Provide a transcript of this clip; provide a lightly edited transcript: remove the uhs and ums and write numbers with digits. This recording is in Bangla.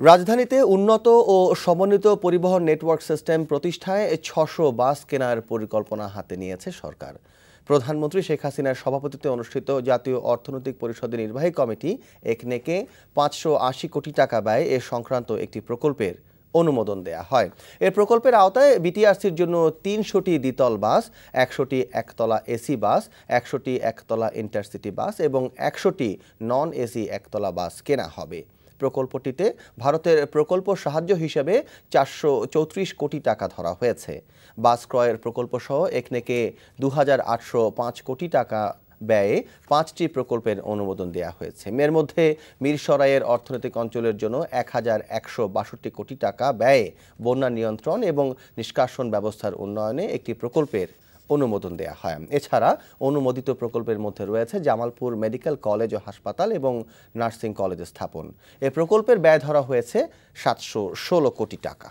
রাজধানীতে উন্নত ও সমন্বিত পরিবহন নেটওয়ার্ক সিস্টেম প্রতিষ্ঠায় ৬০০ বাস কেনার পরিকল্পনা হাতে নিয়েছে সরকার। প্রধানমন্ত্রী শেখ হাসিনার সভাপতিত্বে অনুষ্ঠিত জাতীয় অর্থনৈতিক পরিষদের নির্বাহী কমিটি একনেকে ৫৮০ কোটি টাকা ব্যয়ে এ সংক্রান্ত একটি প্রকল্পের অনুমোদন দেয়া হয়। এ প্রকল্পের আওতায় বিটিআরসির জন্য ৩০০টি দ্বিতল বাস, ১০০টি একতলা এসি বাস, ১০০টি একতলা ইন্টারসিটি বাস এবং ১০০টি নন এসি একতলা বাস কেনা হবে। প্রকল্পটিতে ভারতের প্রকল্প সাহায্য হিসেবে ৪৩৪ কোটি টাকা ধরা হয়েছে। বাস ক্রয়ের প্রকল্পসহ একনেকে ২,৮০৫ কোটি টাকা ব্যয়ে ৫টি প্রকল্পের অনুমোদন দেওয়া হয়েছে। এর মধ্যে মিরসরাইয়ের অর্থনৈতিক অঞ্চলের জন্য ১,১৬২ কোটি টাকা ব্যয়ে বন্যা নিয়ন্ত্রণ এবং নিষ্কাশন ব্যবস্থার উন্নয়নে একটি প্রকল্পের অনুমোদন দেওয়া হয়। এছাড়া অনুমোদিত প্রকল্পের মধ্যে রয়েছে জামালপুর মেডিকেল কলেজ ও হাসপাতাল এবং নার্সিং কলেজ স্থাপন। এ প্রকল্পের ব্যয় ধরা হয়েছে ৭১৬ কোটি টাকা।